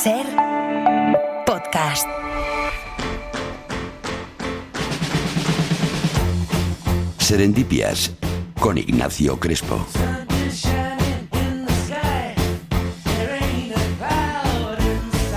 Ser podcast. Serendipias con Ignacio Crespo.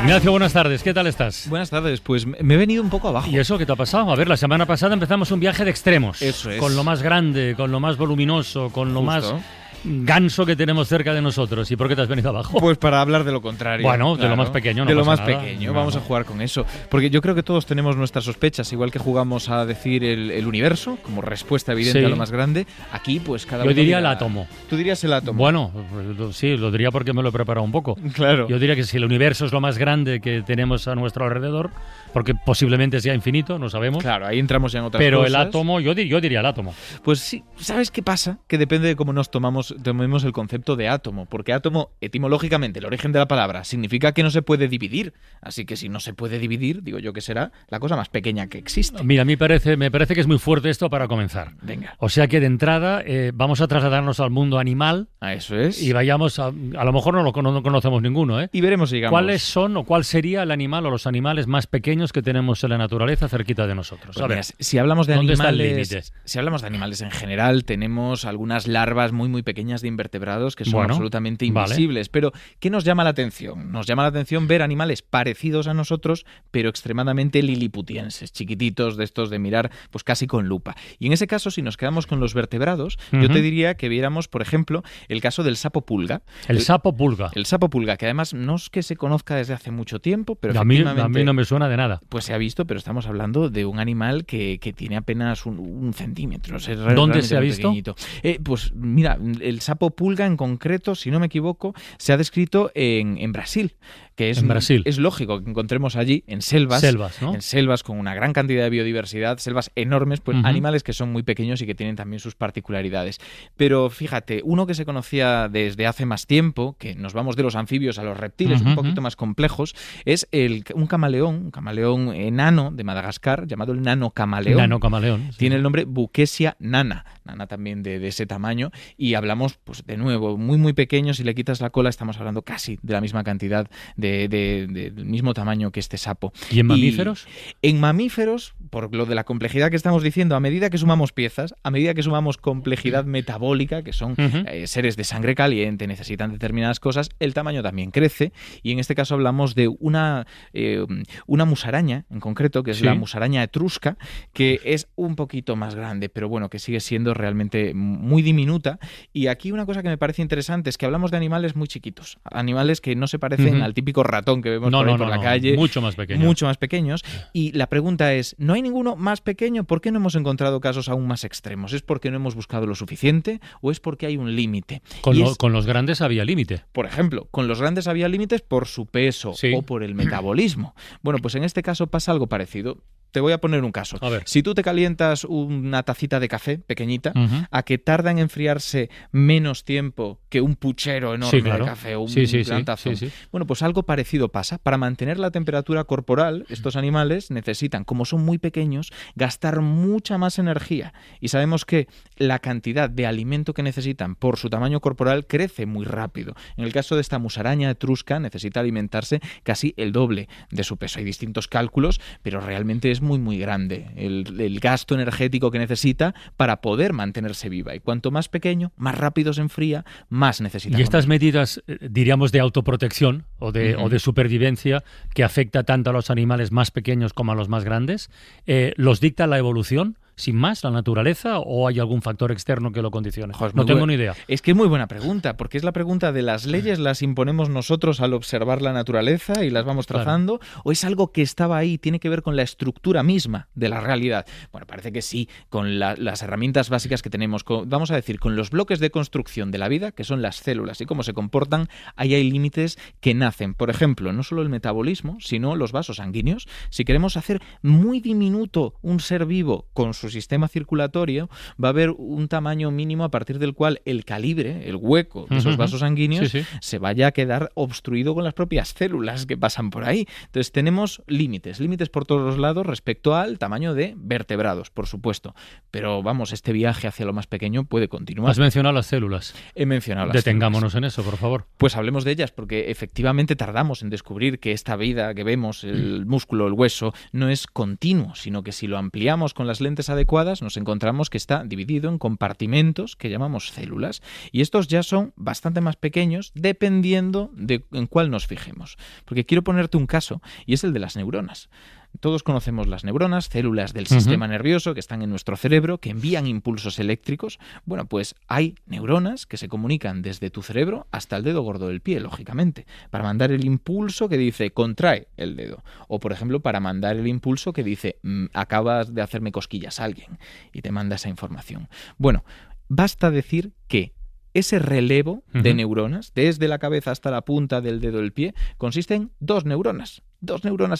Ignacio, buenas tardes, ¿qué tal estás? Buenas tardes, pues me he venido un poco abajo. ¿Y eso qué te ha pasado? A ver, la semana pasada empezamos un viaje de extremos. Eso es. Con lo más grande, con lo más voluminoso, con lo más ganso que tenemos cerca de nosotros. ¿Y por qué te has venido abajo? Pues para hablar de lo contrario. Bueno, claro. de lo más pequeño, no de lo pasa más nada. pequeño, No. vamos a jugar con eso. Porque yo creo que todos tenemos nuestras sospechas, igual que jugamos a decir el universo, como respuesta evidente Sí. a lo más grande. Aquí, pues cada Yo uno diría dirá- el átomo. Tú dirías el átomo. Bueno, sí, lo diría porque me lo he preparado un poco. Claro. Yo diría que si el universo es lo más grande que tenemos a nuestro alrededor, porque posiblemente sea infinito, no sabemos. Claro, ahí entramos ya en otras Pero cosas. el átomo, yo diría el átomo. Pues sí, ¿sabes qué pasa? Que depende de cómo nos tomemos el concepto de átomo. Porque átomo, etimológicamente, el origen de la palabra, significa que no se puede dividir. Así que si no se puede dividir, digo yo que será la cosa más pequeña que existe. Mira, me parece que es muy fuerte esto para comenzar. Venga, O sea que de entrada vamos a trasladarnos al mundo animal a eso es. y vayamos a lo mejor no conocemos ninguno, ¿eh? Y veremos si llegamos. ¿Cuáles son o cuál sería el animal o los animales más pequeños que tenemos en la naturaleza cerquita de nosotros? Pues A ver, mira, si hablamos de ¿dónde está el animales, límite? si hablamos de animales en general, tenemos algunas larvas muy pequeñas de invertebrados que son Bueno, absolutamente vale. invisibles. Pero ¿qué nos llama la atención? Nos llama la atención ver animales parecidos a nosotros, pero extremadamente liliputienses, chiquititos, de estos de mirar pues casi con lupa. Y en ese caso, si nos quedamos con los vertebrados, yo te diría que viéramos, por ejemplo, el caso del sapo pulga. el sapo pulga. El sapo pulga, que además no es que se conozca desde hace mucho tiempo, pero a mí efectivamente no me suena de nada. pues se ha visto, pero estamos hablando de un animal que tiene apenas un centímetro. Es ¿Dónde realmente se ha muy visto? pequeñito. Pues mira, el sapo pulga en concreto, si no me equivoco, se ha descrito en Brasil. Que es, En Brasil. Es lógico que encontremos allí, en selvas, ¿no? en selvas con una gran cantidad de biodiversidad, selvas enormes, pues animales que son muy pequeños y que tienen también sus particularidades. Pero fíjate, uno que se conocía desde hace más tiempo, que nos vamos de los anfibios a los reptiles, un poquito más complejos, es un camaleón enano de Madagascar, llamado el nano camaleón. Nano camaleón. Sí. Tiene el nombre Buquesia nana también de ese tamaño, y hablamos, pues de nuevo, muy pequeños. Si le quitas la cola estamos hablando casi de la misma cantidad del mismo tamaño que este sapo. ¿Y en mamíferos? En mamíferos, por lo de la complejidad que estamos diciendo, a medida que sumamos piezas, a medida que sumamos complejidad metabólica, que son seres de sangre caliente, necesitan determinadas cosas, el tamaño también crece, y en este caso hablamos de una musaraña, en concreto, que es la musaraña etrusca, que es un poquito más grande, pero bueno, que sigue siendo realmente muy diminuta. Y aquí una cosa que me parece interesante es que hablamos de animales muy chiquitos, animales que no se parecen al típico ratón que vemos por la calle. Mucho más pequeño. Mucho más pequeños. Y la pregunta es, ¿no hay ninguno más pequeño? ¿Por qué no hemos encontrado casos aún más extremos? ¿Es porque no hemos buscado lo suficiente o es porque hay un límite? Con los grandes había límite. Por ejemplo, con los grandes había límites por su peso o por el metabolismo. Bueno, pues en este caso pasa algo parecido. Te voy a poner un caso. A ver. Si tú te calientas una tacita de café pequeñita, a que tarda en enfriarse menos tiempo que un puchero enorme de café o un gran tazón. Bueno, pues algo parecido pasa. Para mantener la temperatura corporal, estos animales necesitan, como son muy pequeños, gastar mucha más energía. Y sabemos que la cantidad de alimento que necesitan por su tamaño corporal crece muy rápido. En el caso de esta musaraña etrusca, necesita alimentarse casi el doble de su peso. Hay distintos cálculos, pero realmente es muy grande el gasto energético que necesita para poder mantenerse viva. Y cuanto más pequeño, más rápido se enfría, más necesita. Y estas medidas, diríamos, de autoprotección o de supervivencia que afecta tanto a los animales más pequeños como a los más grandes, ¿los dicta la evolución? Sin más, la naturaleza, o hay algún factor externo que lo condicione? No tengo ni idea. Es que es muy buena pregunta, porque es la pregunta de las leyes, las imponemos nosotros al observar la naturaleza y las vamos trazando, o es algo que estaba ahí, tiene que ver con la estructura misma de la realidad. Bueno, parece que sí, con las herramientas básicas que tenemos, vamos a decir, con los bloques de construcción de la vida, que son las células y cómo se comportan, ahí hay límites que nacen. Por ejemplo, no solo el metabolismo, sino los vasos sanguíneos. Si queremos hacer muy diminuto un ser vivo con su sistema circulatorio va a haber un tamaño mínimo a partir del cual el calibre, el hueco de esos vasos sanguíneos se vaya a quedar obstruido con las propias células que pasan por ahí. Entonces tenemos límites por todos los lados respecto al tamaño de vertebrados, por supuesto. Pero vamos, este viaje hacia lo más pequeño puede continuar. Has mencionado las células. He mencionado las Detengámonos células. En eso, por favor. Pues hablemos de ellas, porque efectivamente tardamos en descubrir que esta vida que vemos, el músculo, el hueso, no es continuo, sino que si lo ampliamos con las lentes adecuadas nos encontramos que está dividido en compartimentos que llamamos células. Y estos ya son bastante más pequeños dependiendo de en cuál nos fijemos. Porque quiero ponerte un caso, y es el de las neuronas. Todos conocemos las neuronas, células del sistema nervioso que están en nuestro cerebro, que envían impulsos eléctricos. Bueno, pues hay neuronas que se comunican desde tu cerebro hasta el dedo gordo del pie, lógicamente, para mandar el impulso que dice contrae el dedo. O, por ejemplo, para mandar el impulso que dice acabas de hacerme cosquillas a alguien y te manda esa información. Bueno, basta decir que ese relevo de neuronas, desde la cabeza hasta la punta del dedo del pie, consiste en dos neuronas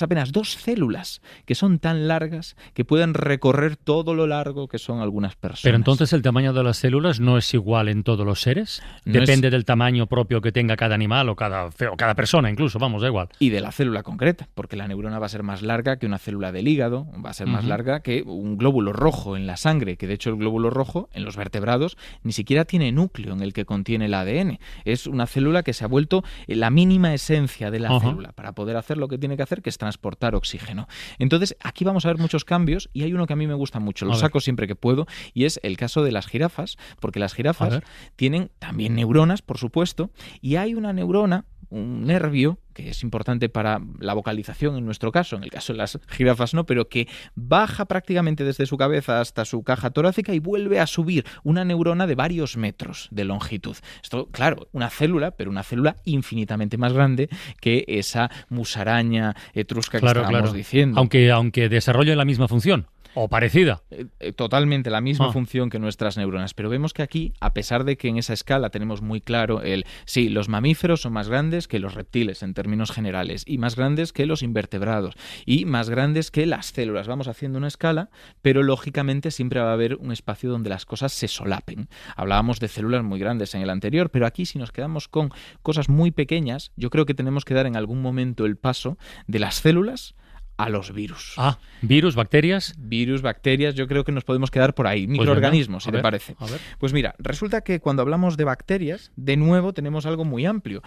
apenas, dos células, que son tan largas que pueden recorrer todo lo largo que son algunas personas. Pero entonces el tamaño de las células no es igual en todos los seres. Depende del tamaño propio que tenga cada animal o cada persona, incluso, vamos, da igual. Y de la célula concreta, porque la neurona va a ser más larga que una célula del hígado, va a ser más larga que un glóbulo rojo en la sangre, que de hecho el glóbulo rojo en los vertebrados ni siquiera tiene núcleo en el que contiene el ADN. Es una célula que se ha vuelto la mínima esencia de la célula para poder hacer lo que tiene que hacer, que es transportar oxígeno. Entonces, aquí vamos a ver muchos cambios y hay uno que a mí me gusta mucho, lo saco siempre que puedo, y es el caso de las jirafas, porque las jirafas tienen también neuronas, por supuesto, y hay una neurona, un nervio, que es importante para la vocalización en nuestro caso, en el caso de las jirafas no, pero que baja prácticamente desde su cabeza hasta su caja torácica y vuelve a subir, una neurona de varios metros de longitud. Esto, claro, una célula, pero una célula infinitamente más grande que esa musaraña etrusca que estábamos diciendo. Aunque desarrolle la misma función. O parecida. Totalmente la misma función que nuestras neuronas. Pero vemos que aquí, a pesar de que en esa escala tenemos muy claro sí, los mamíferos son más grandes que los reptiles en términos generales, y más grandes que los invertebrados, y más grandes que las células. Vamos haciendo una escala, pero lógicamente siempre va a haber un espacio donde las cosas se solapen. Hablábamos de células muy grandes en el anterior, pero aquí si nos quedamos con cosas muy pequeñas, yo creo que tenemos que dar en algún momento el paso de las células a los virus. ¿Virus, bacterias? Virus, bacterias, yo creo que nos podemos quedar por ahí. Microorganismos, si te parece. Pues mira, resulta que cuando hablamos de bacterias, de nuevo tenemos algo muy amplio.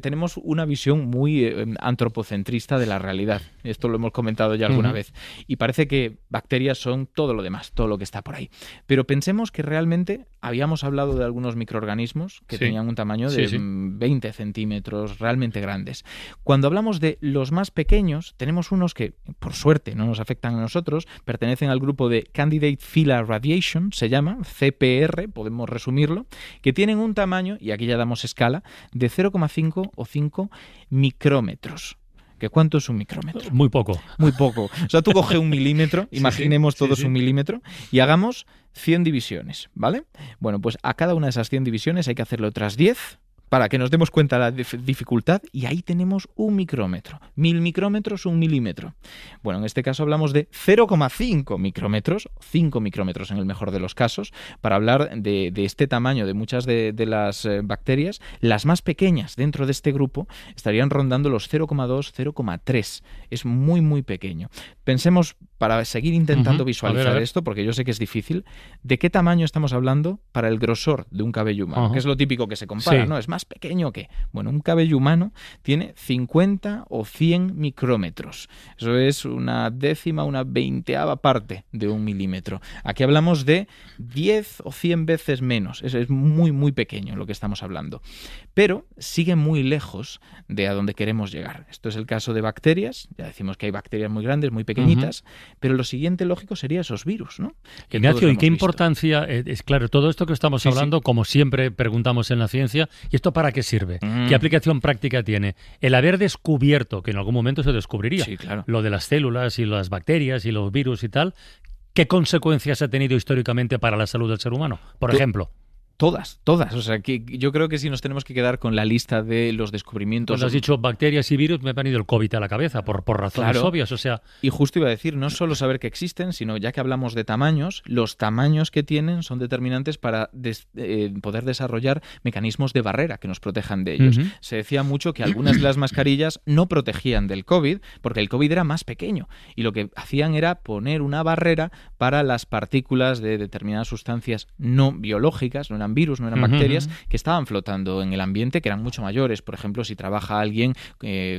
Tenemos una visión muy antropocentrista de la realidad. Esto lo hemos comentado ya alguna vez. Y parece que bacterias son todo lo demás, todo lo que está por ahí. Pero pensemos que realmente habíamos hablado de algunos microorganismos que tenían un tamaño de 20 centímetros, realmente grandes. Cuando hablamos de los más pequeños, tenemos unos que por suerte no nos afectan a nosotros, pertenecen al grupo de Candidate Phyla Radiation, se llama, CPR, podemos resumirlo, que tienen un tamaño, y aquí ya damos escala, de 0,5 o 5 micrómetros. ¿Que cuánto es un micrómetro? Muy poco. Muy poco. O sea, tú coge un milímetro, imaginemos todos un milímetro, y hagamos 100 divisiones, ¿vale? Bueno, pues a cada una de esas 100 divisiones hay que hacerle otras 10 para que nos demos cuenta de la dificultad, y ahí tenemos un micrómetro. 1000 micrómetros, un milímetro. Bueno, en este caso hablamos de 0,5 micrómetros, 5 micrómetros en el mejor de los casos, para hablar de este tamaño de muchas de las bacterias. Las más pequeñas dentro de este grupo estarían rondando los 0,2, 0,3. Es muy, muy pequeño. Pensemos, para seguir intentando visualizar esto, porque yo sé que es difícil, ¿de qué tamaño estamos hablando para el grosor de un cabello humano? Que es lo típico que se compara, ¿no? Es más pequeño que... Bueno, un cabello humano tiene 50 o 100 micrómetros. Eso es una décima, una veinteava parte de un milímetro. Aquí hablamos de 10 o 100 veces menos. Es muy, muy pequeño lo que estamos hablando. Pero sigue muy lejos de a donde queremos llegar. Esto es el caso de bacterias. Ya decimos que hay bacterias muy grandes, muy pequeñitas, pero lo siguiente lógico sería esos virus, ¿no? Ignacio, ¿y qué importancia es? Claro, todo esto que estamos hablando, como siempre preguntamos en la ciencia, ¿y esto para qué sirve? ¿Qué aplicación práctica tiene? El haber descubierto, que en algún momento se descubriría, lo de las células y las bacterias y los virus y tal, ¿qué consecuencias ha tenido históricamente para la salud del ser humano? Por ejemplo. Todas. O sea, que yo creo que si nos tenemos que quedar con la lista de los descubrimientos... Cuando has dicho bacterias y virus, me ha venido el COVID a la cabeza, por razones obvias, o sea... Y justo iba a decir, no solo saber que existen, sino ya que hablamos de tamaños, los tamaños que tienen son determinantes para poder desarrollar mecanismos de barrera que nos protejan de ellos. Se decía mucho que algunas de las mascarillas no protegían del COVID, porque el COVID era más pequeño, y lo que hacían era poner una barrera para las partículas de determinadas sustancias no biológicas, no eran virus, no eran bacterias, que estaban flotando en el ambiente, que eran mucho mayores. Por ejemplo, si trabaja alguien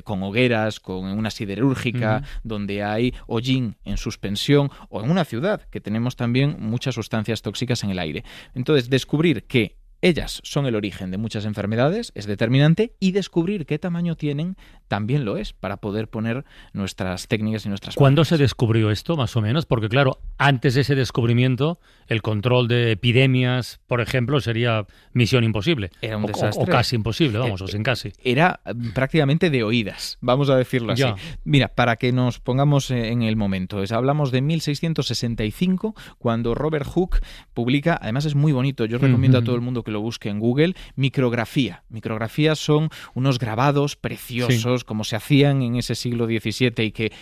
con hogueras, con una siderúrgica, donde hay hollín en suspensión, o en una ciudad, que tenemos también muchas sustancias tóxicas en el aire. Entonces, descubrir que ellas son el origen de muchas enfermedades es determinante, y descubrir qué tamaño tienen también lo es, para poder poner nuestras técnicas y nuestras... ¿Cuándo se descubrió esto, más o menos? Porque claro, antes de ese descubrimiento, el control de epidemias, por ejemplo, sería misión imposible. Era un desastre. O casi imposible, vamos, o sin casi. Era prácticamente de oídas, vamos a decirlo así. Ya. Mira, para que nos pongamos en el momento, hablamos de 1665, cuando Robert Hooke publica, además es muy bonito, yo recomiendo a todo el mundo que lo busque en Google, micrografía. Micrografías son unos grabados preciosos, como se hacían en ese siglo XVII, y que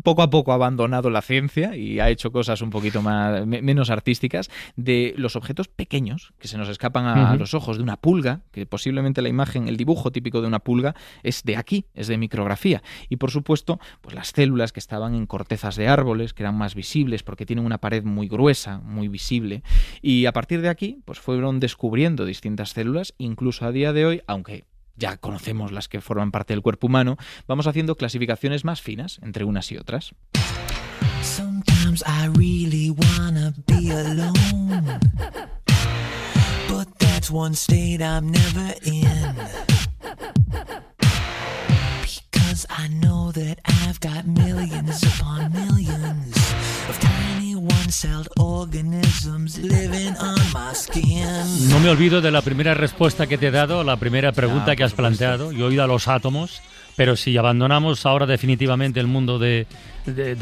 poco a poco ha abandonado la ciencia y ha hecho cosas un poquito menos artísticas, de los objetos pequeños que se nos escapan a los ojos, de una pulga, que posiblemente la imagen, el dibujo típico de una pulga es de aquí, es de micrografía. Y por supuesto, pues las células que estaban en cortezas de árboles, que eran más visibles porque tienen una pared muy gruesa, muy visible. Y a partir de aquí, pues fueron descubriendo distintas células, incluso a día de hoy, aunque ya conocemos las que forman parte del cuerpo humano, vamos haciendo clasificaciones más finas entre unas y otras. Sometimes I really wanna be alone, but that's one state I'm never in, because I know that I've got millions upon millions of tiny one-celled organisms living on my skin. No me olvido de la primera respuesta que te he dado, la primera pregunta que has planteado. Yo he oído a los átomos, pero si abandonamos ahora definitivamente el mundo de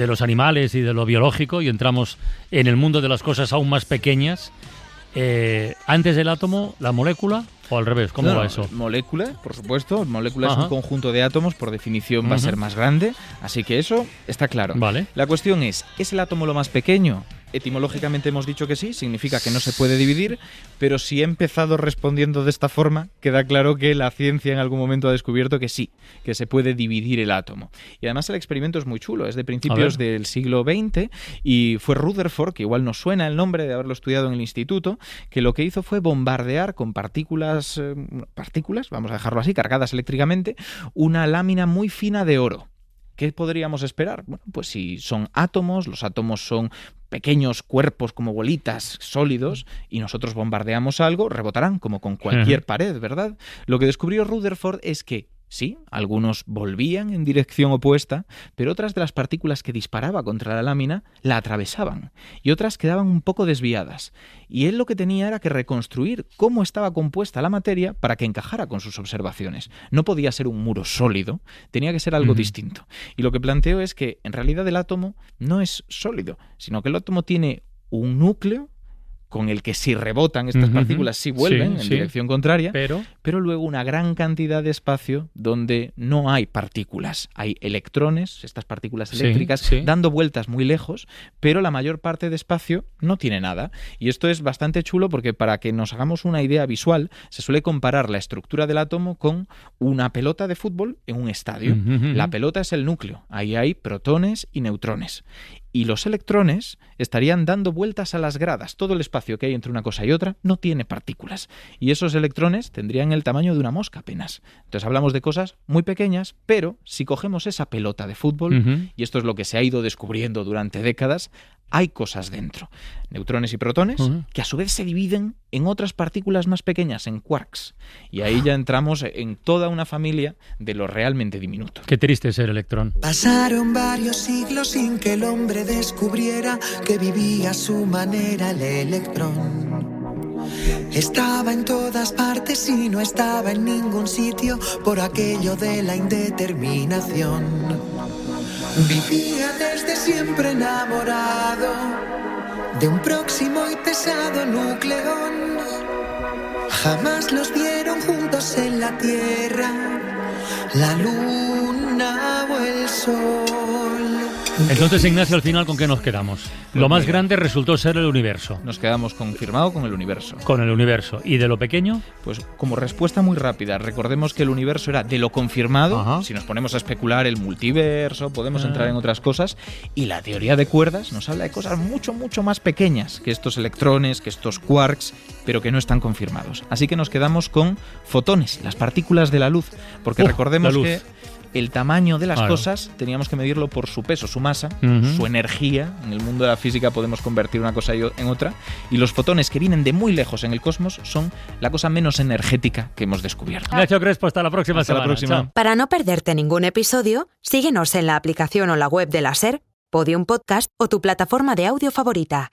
los animales y de lo biológico y entramos en el mundo de las cosas aún más pequeñas, antes del átomo, la molécula... ¿O al revés? ¿Cómo va eso? Molécula, por supuesto. Molécula es un conjunto de átomos, por definición va a ser más grande, así que eso está claro. Vale. La cuestión es el átomo lo más pequeño? Etimológicamente hemos dicho que sí, significa que no se puede dividir, pero si he empezado respondiendo de esta forma, queda claro que la ciencia en algún momento ha descubierto que sí, que se puede dividir el átomo. Y además el experimento es muy chulo, es de principios del siglo XX, y fue Rutherford, que igual nos suena el nombre de haberlo estudiado en el instituto, que lo que hizo fue bombardear con partículas, vamos a dejarlo así, cargadas eléctricamente, una lámina muy fina de oro. ¿Qué podríamos esperar? Bueno, pues si son átomos, los átomos son pequeños cuerpos como bolitas sólidos, y nosotros bombardeamos algo, rebotarán como con cualquier pared, ¿verdad? Lo que descubrió Rutherford es que sí, algunos volvían en dirección opuesta, pero otras de las partículas que disparaba contra la lámina la atravesaban y otras quedaban un poco desviadas. Y él lo que tenía era que reconstruir cómo estaba compuesta la materia para que encajara con sus observaciones. No podía ser un muro sólido, tenía que ser algo distinto. Y lo que planteó es que en realidad el átomo no es sólido, sino que el átomo tiene un núcleo con el que si rebotan estas partículas sí vuelven en dirección contraria, pero luego una gran cantidad de espacio donde no hay partículas. Hay electrones, estas partículas eléctricas, dando vueltas muy lejos, pero la mayor parte de espacio no tiene nada. Y esto es bastante chulo porque, para que nos hagamos una idea visual, se suele comparar la estructura del átomo con una pelota de fútbol en un estadio. La pelota es el núcleo, ahí hay protones y neutrones. Y los electrones estarían dando vueltas a las gradas. Todo el espacio que hay entre una cosa y otra no tiene partículas. Y esos electrones tendrían el tamaño de una mosca apenas. Entonces hablamos de cosas muy pequeñas, pero si cogemos esa pelota de fútbol, y esto es lo que se ha ido descubriendo durante décadas, hay cosas dentro. Neutrones y protones que a su vez se dividen en otras partículas más pequeñas, en quarks. Y ahí ya entramos en toda una familia de lo realmente diminuto. Qué triste es el electrón. Pasaron varios siglos sin que el hombre descubriera que vivía a su manera el electrón. Estaba en todas partes y no estaba en ningún sitio por aquello de la indeterminación. Vivía desde siempre enamorado de un próximo y pesado nucleón. Jamás los vieron juntos en la tierra, la luna o el sol. Entonces, Ignacio, al final, ¿con qué nos quedamos? Lo más grande resultó ser el universo. Nos quedamos confirmado con el universo. Con el universo. ¿Y de lo pequeño? Pues como respuesta muy rápida, recordemos que el universo era de lo confirmado. Ajá. Si nos ponemos a especular el multiverso, podemos entrar en otras cosas. Y la teoría de cuerdas nos habla de cosas mucho, mucho más pequeñas que estos electrones, que estos quarks, pero que no están confirmados. Así que nos quedamos con fotones, las partículas de la luz. Porque recordemos que el tamaño de las cosas teníamos que medirlo por su peso, su masa, su energía. En el mundo de la física podemos convertir una cosa en otra. Y los fotones, que vienen de muy lejos en el cosmos, son la cosa menos energética que hemos descubierto. Ignacio Crespo, hasta la próxima semana. La próxima. Chao. Para no perderte ningún episodio, síguenos en la aplicación o la web de la SER, Podium Podcast o tu plataforma de audio favorita.